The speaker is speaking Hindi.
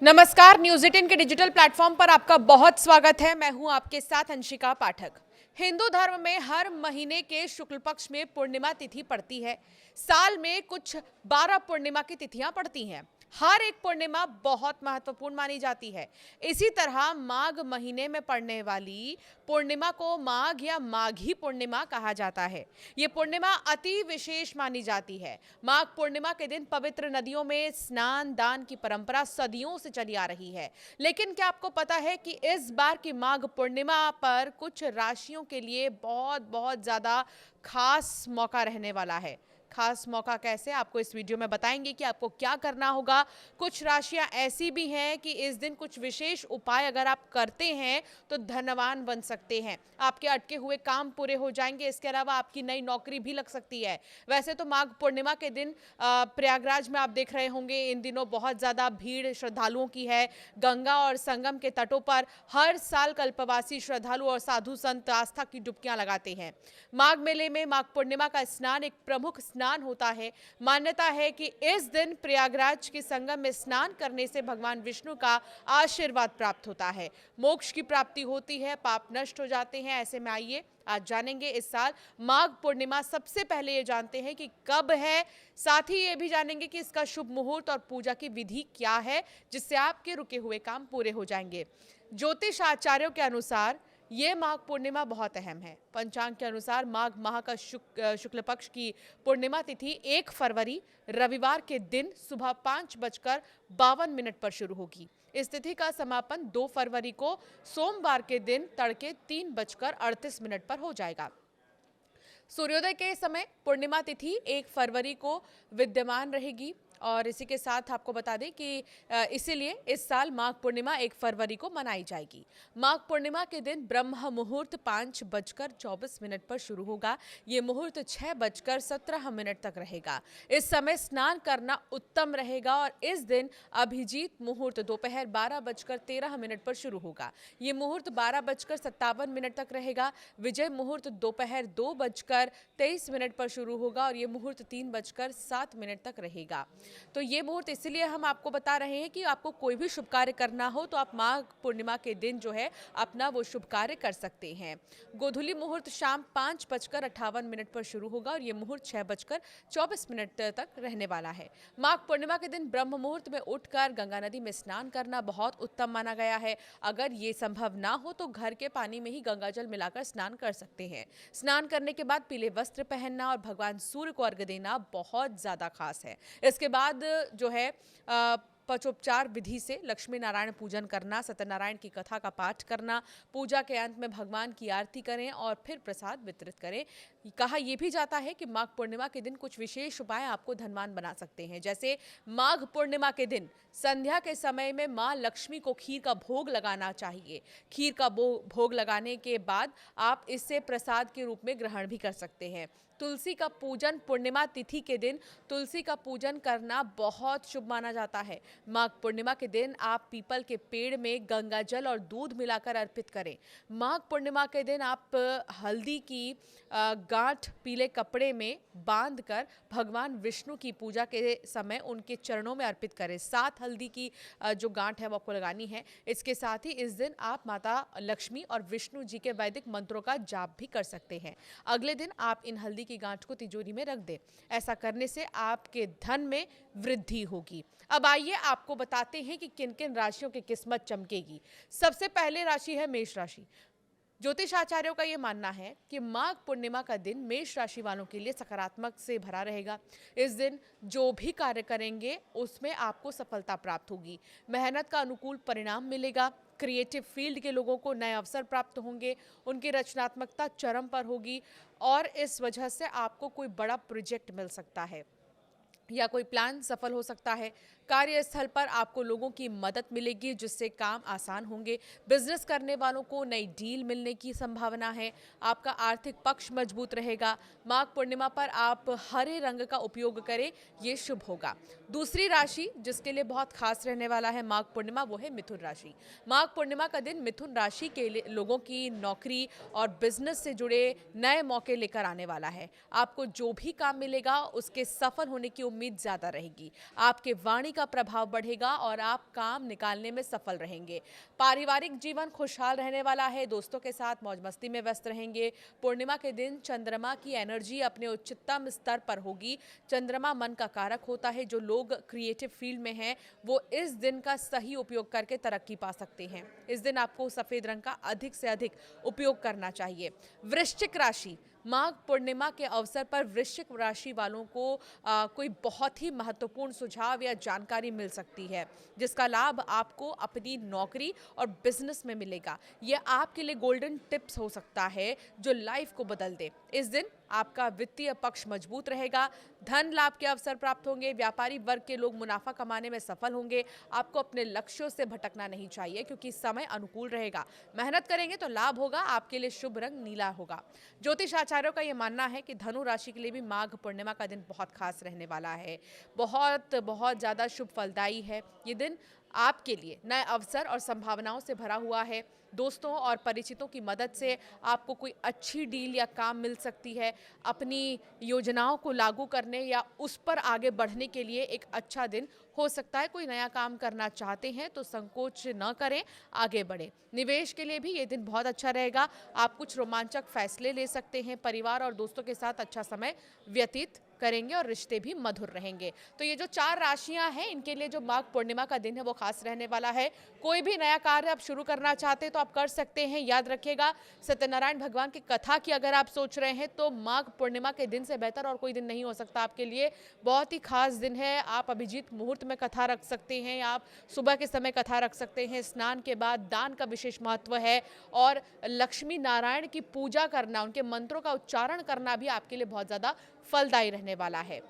नमस्कार, न्यूज़ 18 के डिजिटल प्लेटफॉर्म पर आपका बहुत स्वागत है। मैं हूं आपके साथ अंशिका पाठक। हिंदू धर्म में हर महीने के शुक्ल पक्ष में पूर्णिमा तिथि पड़ती है। साल में कुछ 12 पूर्णिमा की तिथियां पड़ती हैं। हर एक पूर्णिमा बहुत महत्वपूर्ण मानी जाती है। इसी तरह माघ महीने में पड़ने वाली पूर्णिमा को माघ या माघी पूर्णिमा कहा जाता है। ये पूर्णिमा अति विशेष मानी जाती है। माघ पूर्णिमा के दिन पवित्र नदियों में स्नान दान की परंपरा सदियों से चली आ रही है। लेकिन क्या आपको पता है कि इस बार की माघ पूर्णिमा पर कुछ राशियों के लिए बहुत बहुत ज्यादा खास मौका रहने वाला है। खास मौका कैसे, आपको इस वीडियो में बताएंगे कि आपको क्या करना होगा। कुछ राशियां ऐसी भी हैं कि इस दिन कुछ विशेष उपाय अगर आप करते हैं तो धनवान बन सकते हैं। आपके अटके हुए काम पूरे हो जाएंगे। इसके अलावा आपकी नई नौकरी भी लग सकती है। वैसे तो माघ पूर्णिमा के दिन प्रयागराज में आप देख रहे होंगे, इन दिनों बहुत ज्यादा भीड़ श्रद्धालुओं की है। गंगा और संगम के तटों पर हर साल कल्पवासी श्रद्धालु और साधु संत आस्था की डुबकियां लगाते हैं। माघ मेले में माघ पूर्णिमा का स्नान एक प्रमुख स्नान होता है। मान्यता है कि इस दिन प्रयागराज के संगम में स्नान करने से भगवान विष्णु का आशीर्वाद प्राप्त होता है, मोक्ष की प्राप्ति होती है, पाप नष्ट हो जाते हैं। ऐसे में आइए आज जानेंगे इस साल माघ पूर्णिमा सबसे पहले ये जानते हैं कि कब है। साथ ही ये भी जानेंगे कि इसका शुभ मुहूर्त और पूजा की विधि क्या है, जिससे आपके रुके हुए काम पूरे हो जाएंगे। ज्योतिष आचार्यों के अनुसार ये माघ पूर्णिमा बहुत अहम है। पंचांग के अनुसार माघ माह का शुक्ल पक्ष की पूर्णिमा तिथि 1 फरवरी रविवार के दिन सुबह 5:52 पर शुरू होगी। इस तिथि का समापन 2 फरवरी को सोमवार के दिन तड़के 3:38 पर हो जाएगा। सूर्योदय के समय पूर्णिमा तिथि 1 फरवरी को विद्यमान रहेगी। और इसी के साथ आपको बता दें कि इसीलिए इस साल माघ पूर्णिमा 1 फरवरी को मनाई जाएगी। माघ पूर्णिमा के दिन ब्रह्म मुहूर्त 5:24 पर शुरू होगा। ये मुहूर्त 6:17 तक रहेगा। इस समय स्नान करना उत्तम रहेगा और इस दिन अभिजीत मुहूर्त दोपहर 12:13 पर शुरू होगा। ये मुहूर्त 12:57 तक रहेगा। विजय मुहूर्त दोपहर 2:23 पर शुरू होगा और ये मुहूर्त 3:07 तक रहेगा। तो ये मुहूर्त इसलिए हम आपको बता रहे हैं कि आपको कोई भी शुभ कार्य करना हो तो आप माघ पूर्णिमा के दिन जो है अपना वो शुभ कार्य कर सकते हैं। गोधूली मुहूर्त शाम 5:58 पर शुरू होगा और ये मुहूर्त 6:24 तक रहने वाला है। माघ पूर्णिमा के दिन ब्रह्म मुहूर्त में उठकर गंगा नदी में स्नान करना बहुत उत्तम माना गया है। अगर ये संभव ना हो तो घर के पानी में ही गंगा जल मिलाकर स्नान कर सकते हैं। स्नान करने के बाद पीले वस्त्र पहनना और भगवान सूर्य को अर्घ्य देना बहुत ज्यादा खास है। इसके बाद जो है पचोपचार विधि से लक्ष्मी नारायण पूजन करना, सत्यनारायण की कथा का पाठ करना, पूजा के अंत में भगवान की आरती करें और फिर प्रसाद वितरित करें। कहा यह भी जाता है कि माघ पूर्णिमा के दिन कुछ विशेष उपाय आपको धनवान बना सकते हैं। जैसे माघ पूर्णिमा के दिन संध्या के समय में मां लक्ष्मी को खीर का भोग लगाना चाहिए। खीर का भोग लगाने के बाद आप इसे प्रसाद के रूप में ग्रहण भी कर सकते हैं। तुलसी का पूजन पूर्णिमा तिथि के दिन तुलसी का पूजन करना बहुत शुभ माना जाता है। माघ पूर्णिमा के दिन आप पीपल के पेड़ में गंगा जल और दूध मिलाकर अर्पित करें। माघ पूर्णिमा के दिन आप हल्दी की गांठ पीले कपड़े में बांधकर भगवान विष्णु की पूजा के समय उनके चरणों में अर्पित करें। 7 हल्दी की जो गांठ है वो आपको लगानी है। इसके साथ ही इस दिन आप माता लक्ष्मी और विष्णु जी के वैदिक मंत्रों का जाप भी कर सकते हैं। अगले दिन आप इन हल्दी की गांठ को तिजोरी में रख दें। ऐसा करने से आपके धन में वृद्धि होगी। अब आइए आपको बताते हैं कि किन किन राशियों की किस्मत चमकेगी। सबसे पहले राशि है मेष राशि। ज्योतिष आचार्यों का यह मानना है कि माघ पूर्णिमा का दिन मेष राशि वालों के लिए सकारात्मक से भरा रहेगा। इस दिन जो भी कार्य करेंगे उसमें आपको सफलता प्राप्त होगी। मेहनत का अनुकूल परिणाम मिलेगा। क्रिएटिव फील्ड के लोगों को नए अवसर प्राप्त होंगे। उनकी रचनात्मकता चरम पर होगी और इस वजह से आपको कोई बड़ा प्रोजेक्ट मिल सकता है या कोई प्लान सफल हो सकता है। कार्यस्थल पर आपको लोगों की मदद मिलेगी जिससे काम आसान होंगे। बिजनेस करने वालों को नई डील मिलने की संभावना है। आपका आर्थिक पक्ष मजबूत रहेगा। माघ पूर्णिमा पर आप हरे रंग का उपयोग करें, ये शुभ होगा। दूसरी राशि जिसके लिए बहुत खास रहने वाला है माघ पूर्णिमा, वो है मिथुन राशि। माघ पूर्णिमा का दिन मिथुन राशि के लोगों की नौकरी और बिजनेस से जुड़े नए मौके लेकर आने वाला है। आपको जो भी काम मिलेगा उसके सफल होने की उम्मीद ज़्यादा रहेगी। आपके वाणी का प्रभाव बढ़ेगा और आप काम निकालने में सफल रहेंगे। पारिवारिक जीवन खुशहाल रहने वाला है, दोस्तों के साथ मौज मस्ती में व्यस्त रहेंगे। पूर्णिमा के दिन चंद्रमा की एनर्जी अपने उच्चतम स्तर पर होगी। चंद्रमा मन का कारक होता है। जो लोग क्रिएटिव फील्ड में हैं वो इस दिन का सही उपयोग करके तरक्की पा सकते हैं। इस दिन आपको सफेद रंग का अधिक से अधिक उपयोग करना चाहिए। वृश्चिक राशि, माघ पूर्णिमा के अवसर पर वृश्चिक राशि वालों को कोई बहुत ही महत्वपूर्ण सुझाव या जानकारी मिल सकती है, जिसका लाभ आपको अपनी नौकरी और बिजनेस में मिलेगा। यह आपके लिए गोल्डन टिप्स हो सकता है जो लाइफ को बदल दे। इस दिन आपका वित्तीय पक्ष मजबूत रहेगा। धन लाभ के अवसर प्राप्त होंगे। व्यापारी वर्ग के लोग मुनाफा कमाने में सफल होंगे। आपको अपने लक्ष्यों से भटकना नहीं चाहिए क्योंकि समय अनुकूल रहेगा। मेहनत करेंगे तो लाभ होगा। आपके लिए शुभ रंग नीला होगा। ज्योतिष आचार्यों का यह मानना है कि धनु राशि के लिए भी माघ पूर्णिमा का दिन बहुत खास रहने वाला है। बहुत बहुत ज्यादा शुभ फलदायी है। ये दिन आपके लिए नए अवसर और संभावनाओं से भरा हुआ है। दोस्तों और परिचितों की मदद से आपको कोई अच्छी डील या काम मिल सकती है। अपनी योजनाओं को लागू करने या उस पर आगे बढ़ने के लिए एक अच्छा दिन हो सकता है। कोई नया काम करना चाहते हैं तो संकोच न करें, आगे बढ़ें। निवेश के लिए भी ये दिन बहुत अच्छा रहेगा। आप कुछ रोमांचक फैसले ले सकते हैं। परिवार और दोस्तों के साथ अच्छा समय व्यतीत करेंगे और रिश्ते भी मधुर रहेंगे। तो ये जो 4 राशियां हैं इनके लिए जो माघ पूर्णिमा का दिन है वो खास रहने वाला है। कोई भी नया कार्य आप शुरू करना चाहते हैं तो आप कर सकते हैं। याद रखिएगा, सत्यनारायण भगवान की कथा की अगर आप सोच रहे हैं तो माघ पूर्णिमा के दिन से बेहतर और कोई दिन नहीं हो सकता आपके लिए। बहुत ही खास दिन है। आप अभिजीत मुहूर्त में कथा रख सकते हैं, आप सुबह के समय कथा रख सकते हैं। स्नान के बाद दान का विशेष महत्व है और लक्ष्मी नारायण की पूजा करना, उनके मंत्रों का उच्चारण करना भी आपके लिए बहुत ज्यादा फलदायी रहने वाला है।